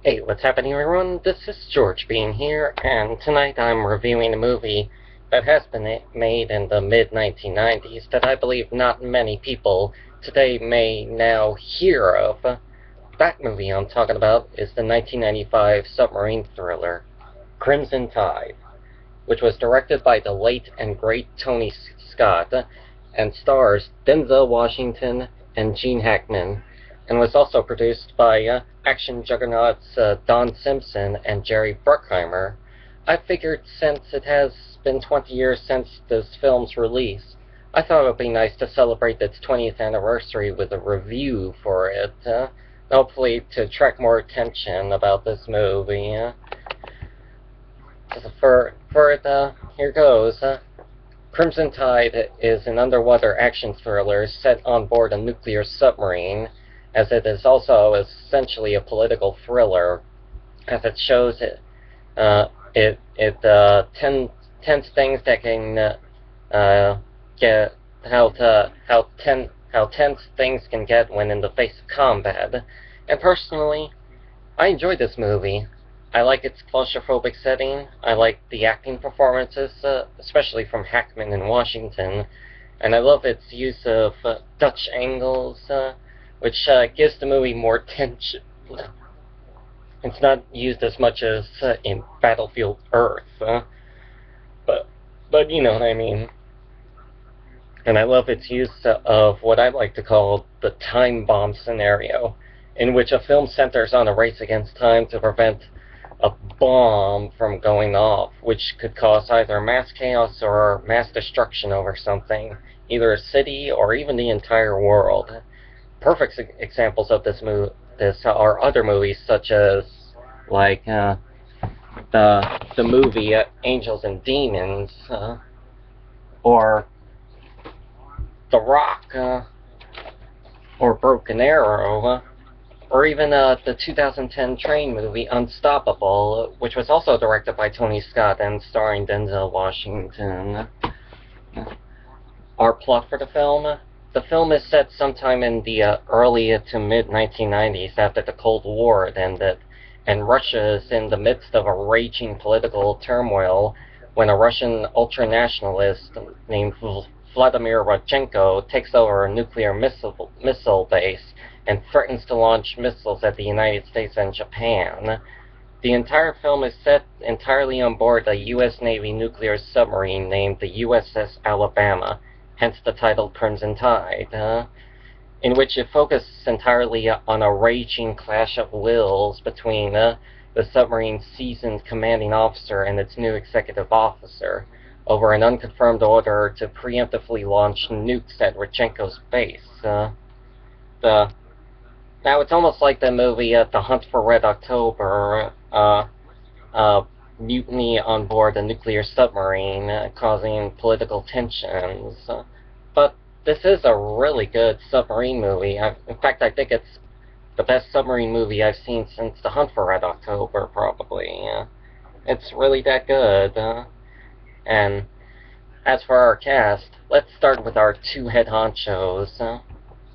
Hey, what's happening everyone? This is George being here, and tonight I'm reviewing a movie that has been made in the mid-1990s that I believe not many people today may now hear of. That movie I'm talking about is the 1995 submarine thriller, Crimson Tide, which was directed by the late and great Tony Scott, and stars Denzel Washington and Gene Hackman, and was also produced by action juggernauts Don Simpson and Jerry Bruckheimer. I figured since it has been 20 years since this film's release, I thought it would be nice to celebrate its 20th anniversary with a review for it, hopefully to attract more attention about this movie. Here goes. Crimson Tide is an underwater action thriller set on board a nuclear submarine, as it is also essentially a political thriller, as it shows tense things that can get how tense things can get when in the face of combat. And personally, I enjoyed this movie. I like its claustrophobic setting. I like the acting performances, especially from Hackman and Washington, and I love its use of Dutch angles, which gives the movie more tension. It's not used as much as in Battlefield Earth, but you know what I mean. And I love its use of what I like to call the time bomb scenario, in which a film centers on a race against time to prevent a bomb from going off, which could cause either mass chaos or mass destruction over something, either a city or even the entire world. Perfect examples of this are other movies such as the movie Angels and Demons, or The Rock, or Broken Arrow, or even the 2010 train movie Unstoppable, which was also directed by Tony Scott and starring Denzel Washington. Our plot for the film? The film is set sometime in the early to mid-1990s after the Cold War had ended, and Russia is in the midst of a raging political turmoil when a Russian ultranationalist named Vladimir Rodchenko takes over a nuclear missile base and threatens to launch missiles at the United States and Japan. The entire film is set entirely on board a U.S. Navy nuclear submarine named the USS Alabama, hence the title Crimson Tide, in which it focuses entirely on a raging clash of wills between the submarine's seasoned commanding officer and its new executive officer over an unconfirmed order to preemptively launch nukes at Rodchenko's base. Now, it's almost like the movie The Hunt for Red October, mutiny on board a nuclear submarine, causing political tensions. But this is a really good submarine movie. In fact, I think it's the best submarine movie I've seen since The Hunt for Red October, probably. It's really that good. And as for our cast, let's start with our two head honchos.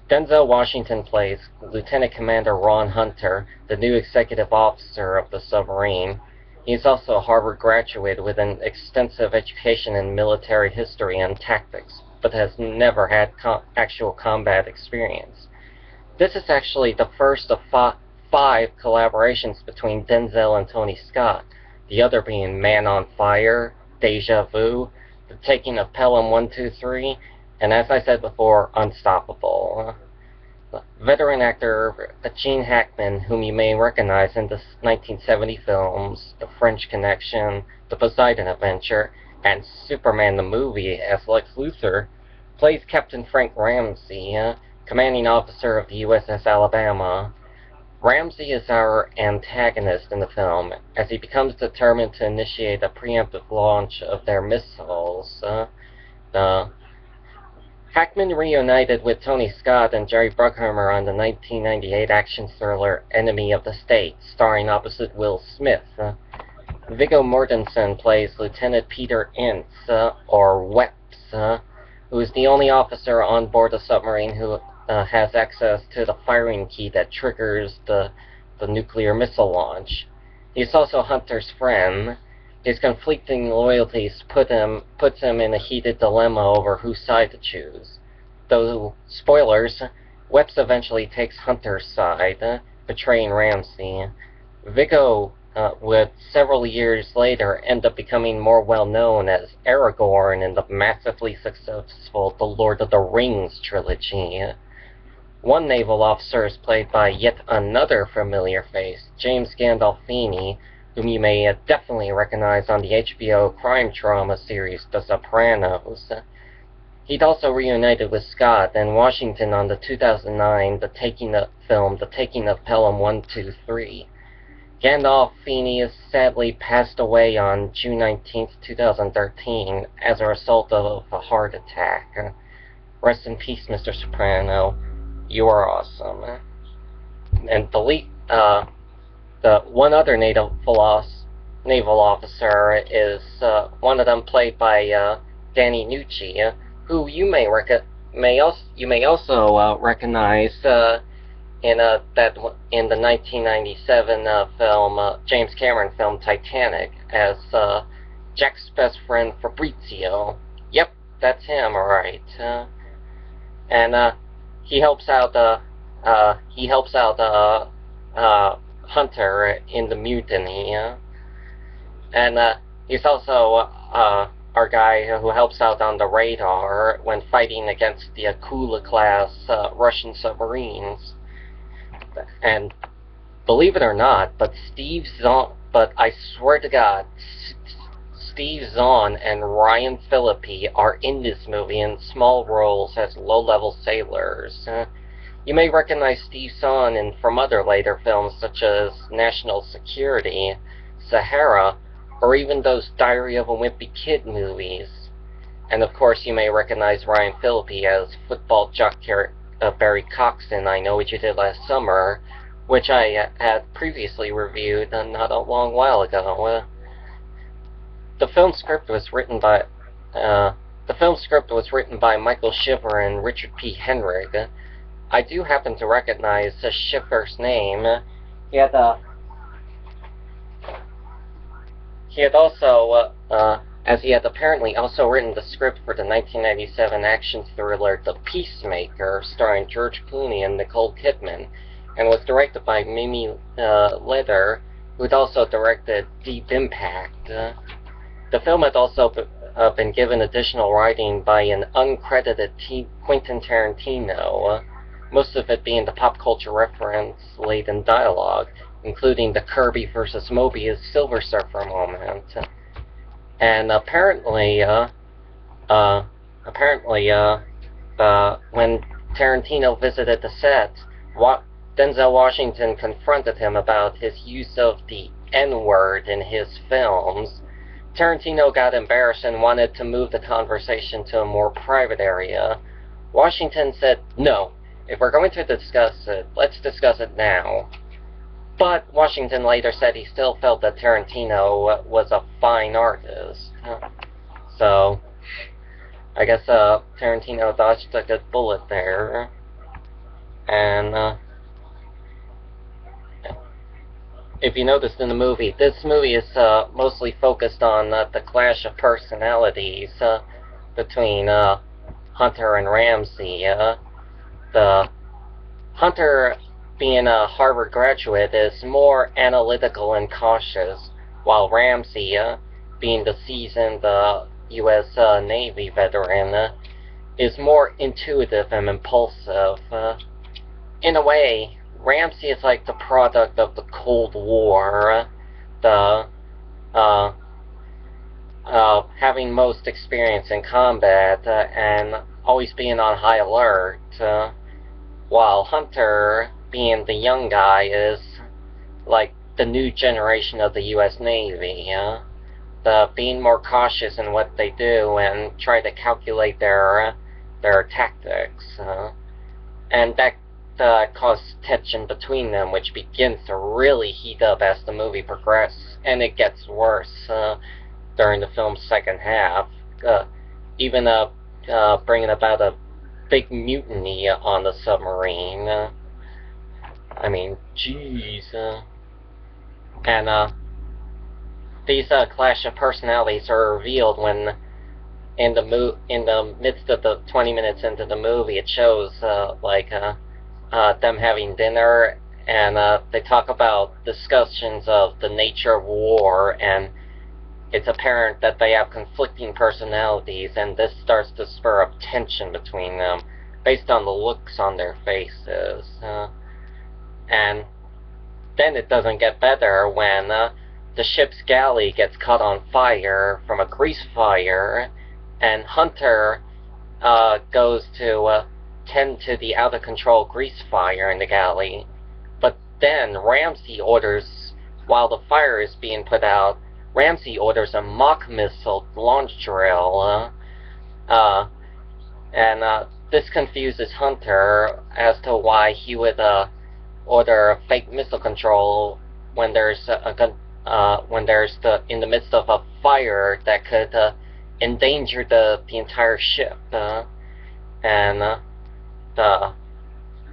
Denzel Washington plays Lieutenant Commander Ron Hunter, the new executive officer of the submarine. He is also a Harvard graduate with an extensive education in military history and tactics, but has never had actual combat experience. This is actually the first of five collaborations between Denzel and Tony Scott, the other being Man on Fire, Deja Vu, The Taking of Pelham 123, and as I said before, Unstoppable. Veteran actor Gene Hackman, whom you may recognize in the 1970 films The French Connection, The Poseidon Adventure, and Superman the Movie as Lex Luthor, plays Captain Frank Ramsey, commanding officer of the USS Alabama. Ramsey is our antagonist in the film, as he becomes determined to initiate a preemptive launch of their missiles. Hackman reunited with Tony Scott and Jerry Bruckheimer on the 1998 action thriller Enemy of the State, starring opposite Will Smith. Viggo Mortensen plays Lieutenant Peter Ince, or Weps, who is the only officer on board the submarine who has access to the firing key that triggers the the nuclear missile launch. He's also Hunter's friend. His conflicting loyalties puts him in a heated dilemma over whose side to choose. Though, spoilers, Webs eventually takes Hunter's side, betraying Ramsey. Viggo would several years later end up becoming more well known as Aragorn in the massively successful The Lord of the Rings trilogy. One naval officer is played by yet another familiar face, James Gandolfini, whom you may definitely recognize on the HBO crime drama series The Sopranos. He'd also reunited with Scott and Washington on the 2009 The Taking of Pelham 123. Gandolfini is sadly passed away on June 19, 2013, as a result of a heart attack. Rest in peace, Mr. Soprano. You are awesome. And the one other naval officer is one of them played by Danny Nucci, who you may also recognize in the 1997 film James Cameron film Titanic as Jack's best friend Fabrizio. Yep, that's him, alright. And he helps out Hunter in the mutiny, and he's also our guy who helps out on the radar when fighting against the Akula-class Russian submarines. And believe it or not, but I swear to God, Steve Zahn and Ryan Phillippe are in this movie in small roles as low-level sailors. You may recognize Steve Zahn from other later films such as National Security, Sahara, or even those Diary of a Wimpy Kid movies. And of course you may recognize Ryan Phillippe as football jock Barry Cox in I Know What You Did Last Summer, which I had previously reviewed not a long while ago. The film script was written by Michael Schiffer and Richard P. Henrig. I do happen to recognize Schiffer's name. He had apparently also written the script for the 1997 action thriller The Peacemaker, starring George Clooney and Nicole Kidman, and was directed by Mimi Leder, who had also directed Deep Impact. The film had also been given additional writing by an uncredited Quentin Tarantino, most of it being the pop culture reference-laden dialogue, including the Kirby vs. Mobius Silver Surfer moment. And apparently, when Tarantino visited the set, Denzel Washington confronted him about his use of the N-word in his films. Tarantino got embarrassed and wanted to move the conversation to a more private area. Washington said, "No, if we're going to discuss it, let's discuss it now." But Washington later said he still felt that Tarantino was a fine artist. So, I guess Tarantino dodged a good bullet there. And if you noticed in the movie, this movie is mostly focused on the clash of personalities between Hunter and Ramsey. The Hunter, being a Harvard graduate, is more analytical and cautious, while Ramsey, being the seasoned U.S. Navy veteran, is more intuitive and impulsive. In a way, Ramsey is like the product of the Cold War, having most experience in combat and always being on high alert, while Hunter, being the young guy, is like the new generation of the U.S. Navy, being more cautious in what they do and try to calculate their tactics, and that causes tension between them, which begins to really heat up as the movie progresses, and it gets worse during the film's second half, even bringing about a big mutiny on the submarine. I mean, jeez. And these clash of personalities are revealed when in the midst of the 20 minutes into the movie, it shows them having dinner, and they talk about discussions of the nature of war, and it's apparent that they have conflicting personalities, and this starts to spur up tension between them based on the looks on their faces. And then it doesn't get better when the ship's galley gets caught on fire from a grease fire, and Hunter goes to tend to the out-of-control grease fire in the galley. But then Ramsey orders, while the fire is being put out, Ramsey orders a mock missile launch drill, and this confuses Hunter as to why he would order a fake missile control when there's in the midst of a fire that could endanger the entire ship. And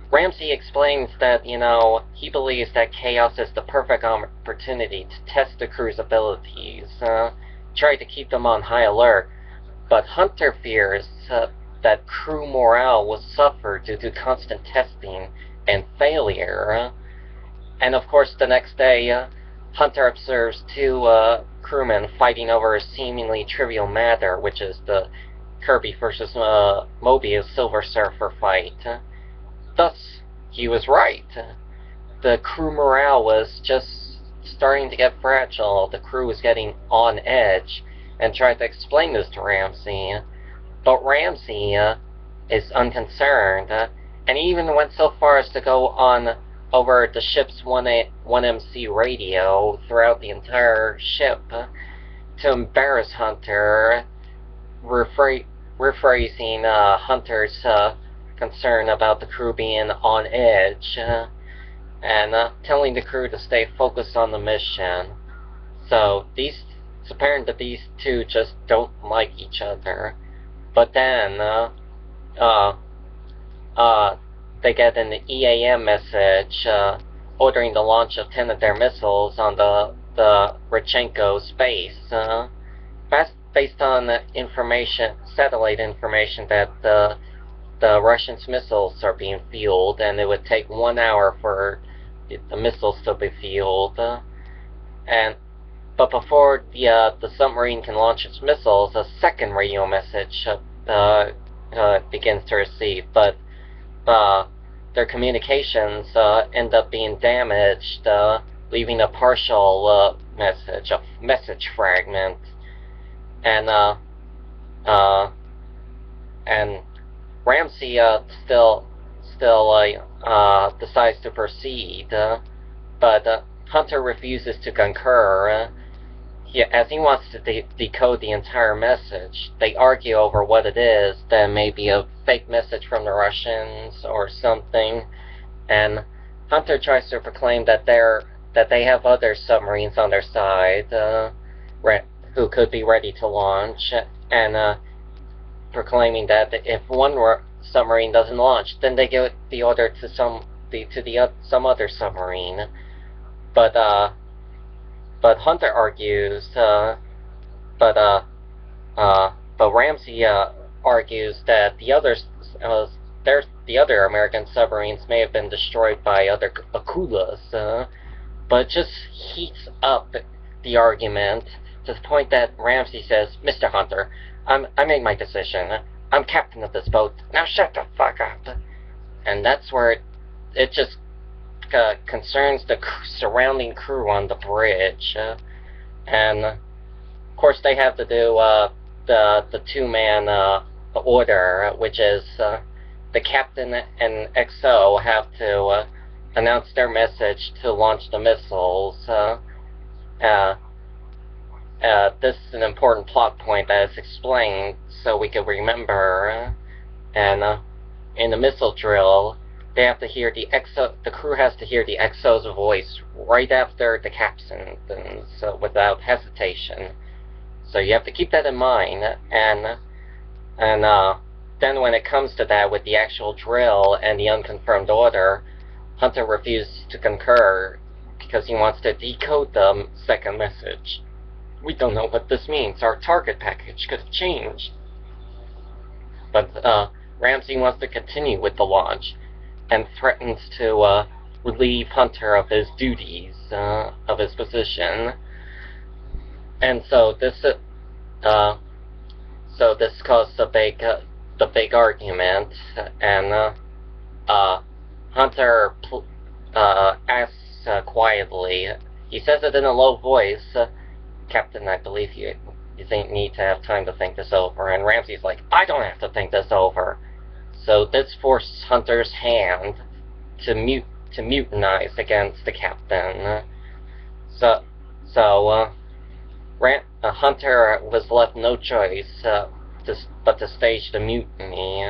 Ramsey explains that, he believes that chaos is the perfect opportunity to test the crew's abilities, try to keep them on high alert. But Hunter fears that crew morale will suffer due to constant testing and failure. And of course, the next day, Hunter observes two crewmen fighting over a seemingly trivial matter, which is the Kirby versus Mobius Silver Surfer fight. Thus, he was right. The crew morale was just starting to get fragile. The crew was getting on edge, and tried to explain this to Ramsey. But Ramsey is unconcerned, and even went so far as to go on over the ship's 1MC radio throughout the entire ship to embarrass Hunter, rephrasing Hunter's concern about the crew being on edge, and telling the crew to stay focused on the mission. So it's apparent that these two just don't like each other. But then they get an EAM message ordering the launch of 10 of their missiles on the Rechenko space, based on satellite information that the Russians' missiles are being fueled, and it would take 1 hour for the missiles to be fueled. But before the submarine can launch its missiles, a second radio message begins to receive, but their communications end up being damaged, leaving a partial message fragment, and Ramsey still decides to proceed, but Hunter refuses to concur. As he wants to decode the entire message. They argue over what it is. That may be a fake message from the Russians or something, and Hunter tries to proclaim that they have other submarines on their side who could be ready to launch, and proclaiming that if one submarine doesn't launch, then they give the order to some other submarine. But Hunter argues, but Ramsey argues that the other American submarines may have been destroyed by other Akulas, but it just heats up the argument to the point that Ramsey says, "Mr. Hunter, I made my decision. I'm captain of this boat. Now shut the fuck up." And that's where it just concerns the surrounding crew on the bridge, and of course they have to do the two-man order, which is the captain and XO have to announce their message to launch the missiles. This is an important plot point that is explained so we can remember, and in the missile drill, they have to hear the crew has to hear the XO's voice right after the captain's, without hesitation. So you have to keep that in mind, and then when it comes to that with the actual drill and the unconfirmed order, Hunter refuses to concur because he wants to decode the second message. We don't know what this means. Our target package could have changed. But Ramsey wants to continue with the launch and threatens to relieve Hunter of his duties, of his position. And so this caused the big argument, and Hunter asks quietly. He says it in a low voice, "Captain, I believe you need to have time to think this over." And Ramsey's like, "I don't have to think this over." So this forced Hunter's hand to mutinize against the captain. Hunter was left no choice but to stage the mutiny.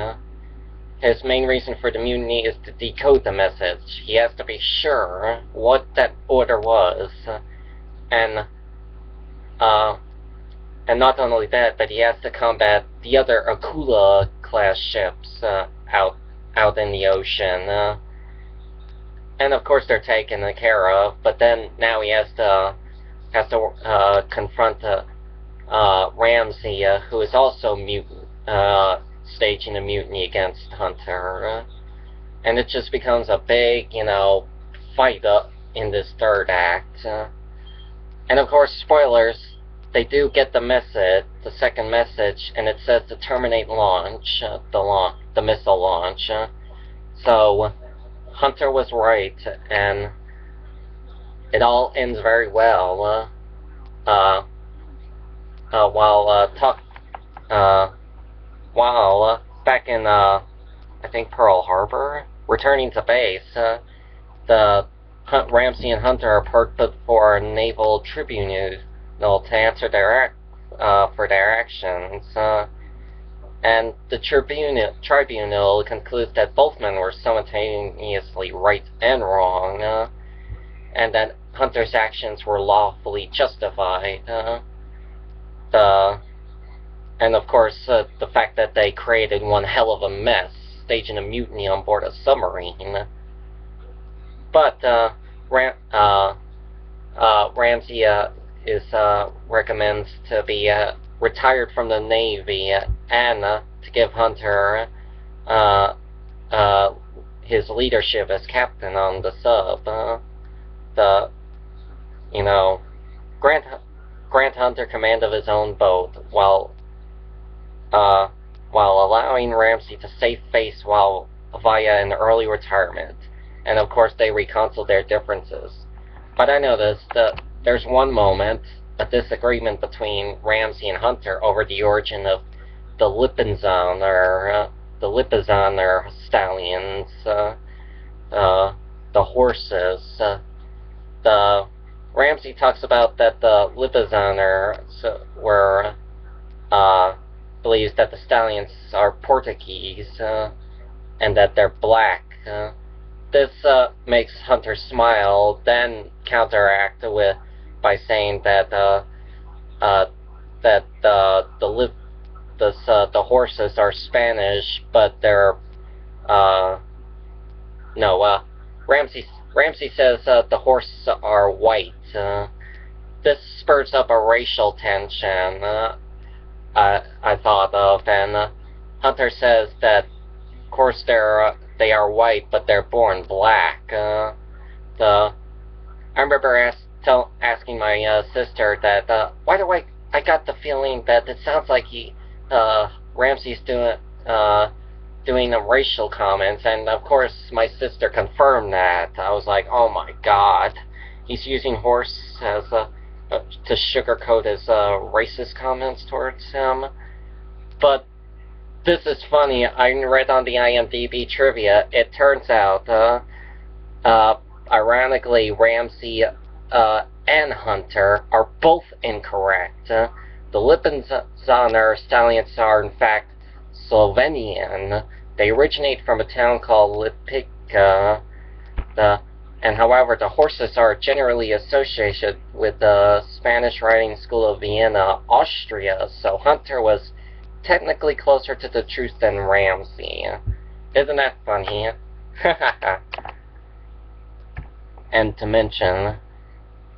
His main reason for the mutiny is to decode the message. He has to be sure what that order was, and not only that, but he has to combat the other Akula-class ships out in the ocean. And of course they're taken care of, but then now he has to confront Ramsey, who is also staging a mutiny against Hunter, and it just becomes a big, fight in this third act. And of course, spoilers, they do get the second message, and it says to terminate launch, the missile launch. So Hunter was right, and it all ends very well. While back in I think Pearl Harbor, returning to base, Ramsey and Hunter are parked before a naval tribunal to answer for their actions. And the tribunal concludes that both men were simultaneously right and wrong, and that Hunter's actions were lawfully justified. And of course, the fact that they created one hell of a mess, staging a mutiny on board a submarine. But Ramsey recommends to be retired from the Navy and to give Hunter his leadership as captain on the sub. Grant Hunter command of his own boat while allowing Ramsey to save face via an early retirement. And of course they reconcile their differences. But I noticed that there's one moment, a disagreement between Ramsey and Hunter over the origin of the Lipizzaner stallions, the horses. Ramsey talks about that the Lipizzaner believes that the stallions are Portuguese, and that they're black. This makes Hunter smile, then counteract by saying that the horses are Spanish, but they're Ramsey says the horses are white. This spurs up a racial tension I thought of, and Hunter says that of course they are white, but they're born black. I remember asking my sister that why do I got the feeling that it sounds like Ramsey's doing racial comments, and of course my sister confirmed that. I was like, oh my god, he's using horse as to sugarcoat his racist comments towards him. But this is funny. I read on the IMDb trivia. It turns out, ironically, Ramsey and Hunter are both incorrect. The Lipizzaner stallions are in fact Slovenian. They originate from a town called Lipica. And however, the horses are generally associated with the Spanish Riding School of Vienna, Austria, so Hunter was technically closer to the truth than Ramsey. Isn't that funny? and to mention.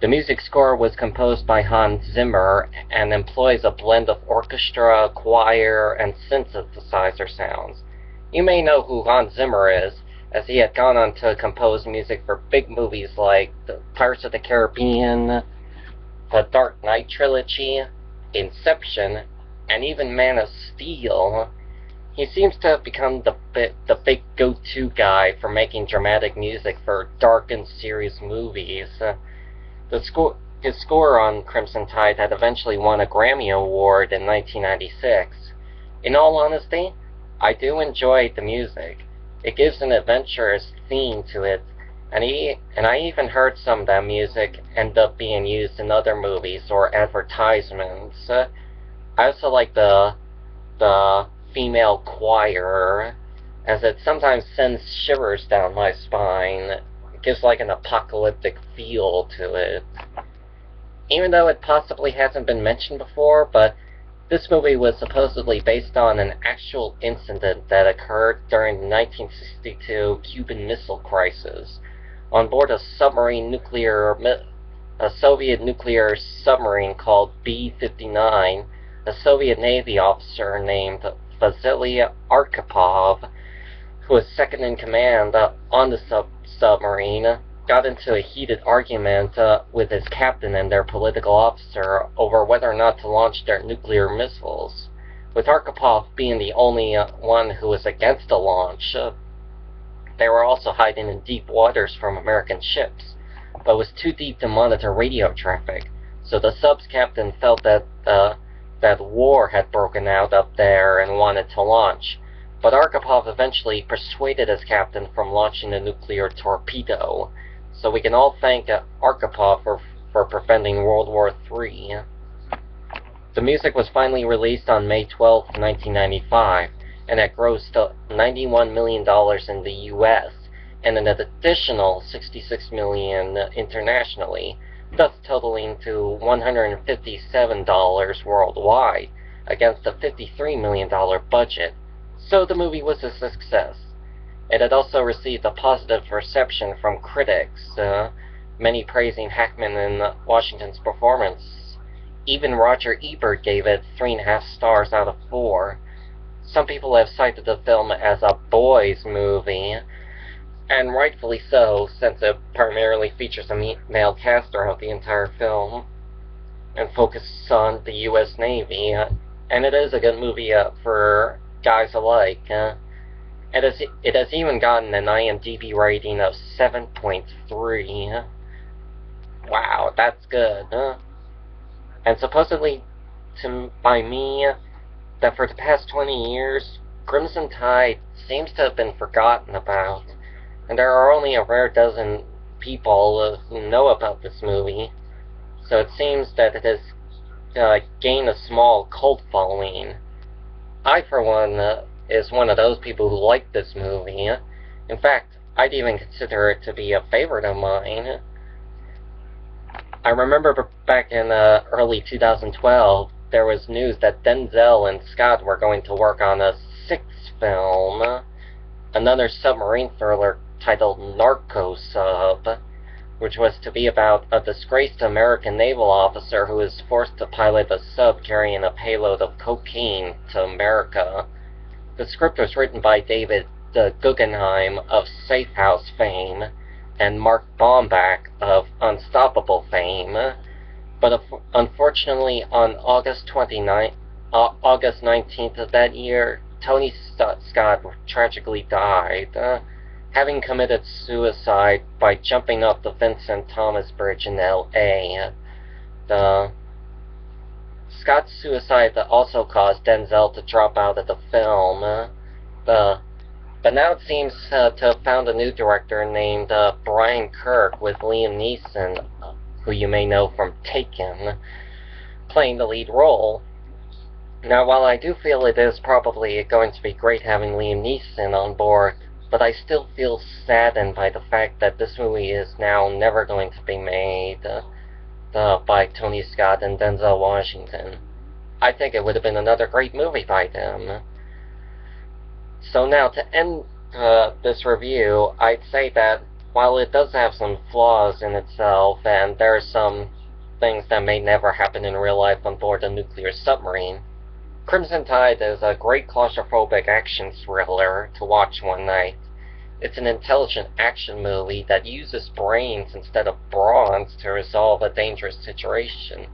The music score was composed by Hans Zimmer and employs a blend of orchestra, choir, and synthesizer sounds. You may know who Hans Zimmer is, as he had gone on to compose music for big movies like the Pirates of the Caribbean, the Dark Knight trilogy, Inception, and even Man of Steel. He seems to have become the big go-to guy for making dramatic music for dark and serious movies. His score on Crimson Tide had eventually won a Grammy Award in 1996. In all honesty, I do enjoy the music. It gives an adventurous theme to it, and I even heard some of that music end up being used in other movies or advertisements. I also like the female choir, as it sometimes sends shivers down my spine. It gives like an apocalyptic feel to it. Even though it possibly hasn't been mentioned before, but this movie was supposedly based on an actual incident that occurred during the 1962 Cuban Missile Crisis on board a Soviet nuclear submarine called B-59. A Soviet Navy officer named Vasily Arkhipov, who was second in command on the submarine, got into a heated argument with his captain and their political officer over whether or not to launch their nuclear missiles. With Arkhipov being the only one who was against the launch, they were also hiding in deep waters from American ships, but it was too deep to monitor radio traffic, so the sub's captain felt that war had broken out up there and wanted to launch. But Arkhipov eventually persuaded his captain from launching a nuclear torpedo, so we can all thank Arkhipov for preventing World War III. The music was finally released on May 12, 1995, and it grossed $91 million in the US, and an additional $66 million internationally, thus totaling to $157 worldwide, against a $53 million budget. So the movie was a success. It had also received a positive reception from critics, many praising Hackman and Washington's performance. Even Roger Ebert gave it 3.5 stars out of 4. Some people have cited the film as a boys' movie, and rightfully so, since it primarily features a male cast throughout the entire film, and focuses on the U.S. Navy, and it is a good movie for guys alike. It has even gotten an IMDb rating of 7.3. Wow, that's good. And supposedly, by me, that for the past 20 years, Crimson Tide seems to have been forgotten about, and there are only a rare dozen people who know about this movie, so it seems that it has gained a small cult following. I, for one, is one of those people who like this movie. In fact, I'd even consider it to be a favorite of mine. I remember back in early 2012, there was news that Denzel and Scott were going to work on a 6th film, another submarine thriller titled Narco Sub, which was to be about a disgraced American naval officer who is forced to pilot a sub carrying a payload of cocaine to America. The script was written by David Guggenheim of Safe House fame and Mark Baumbach of Unstoppable fame, but unfortunately on August 19th of that year, Tony Scott tragically died, having committed suicide by jumping off the Vincent Thomas Bridge in L.A. Scott's suicide also caused Denzel to drop out of the film. But now it seems to have found a new director named Brian Kirk, with Liam Neeson, who you may know from Taken, playing the lead role. Now, while I do feel it is probably going to be great having Liam Neeson on board, but I still feel saddened by the fact that this movie is now never going to be made by Tony Scott and Denzel Washington. I think it would have been another great movie by them. So now, to end this review, I'd say that while it does have some flaws in itself, and there are some things that may never happen in real life on board a nuclear submarine, Crimson Tide is a great claustrophobic action thriller to watch one night. It's an intelligent action movie that uses brains instead of brawn to resolve a dangerous situation.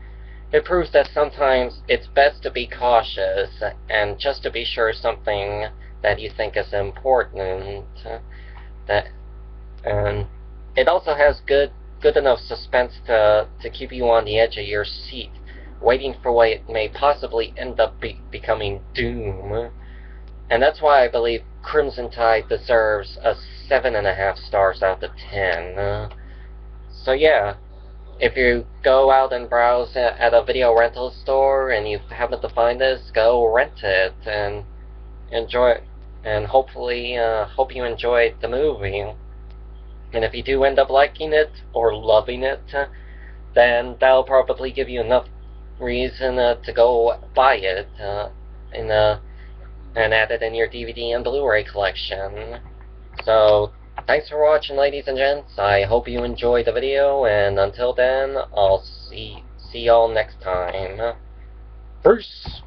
It proves that sometimes it's best to be cautious and just to be sure something that you think is important. That and it also has good enough suspense to keep you on the edge of your seat, waiting for what may possibly end up becoming doom. And that's why I believe Crimson Tide deserves a 7.5 stars out of 10. So yeah, if you go out and browse at a video rental store and you happen to find this, go rent it and enjoy it. And hopefully, hope you enjoyed the movie. And if you do end up liking it or loving it, then that'll probably give you enough reason to go buy it in and add it in your DVD and Blu-ray collection. So, thanks for watching, ladies and gents. I hope you enjoyed the video, and until then, I'll see y'all next time. Peace!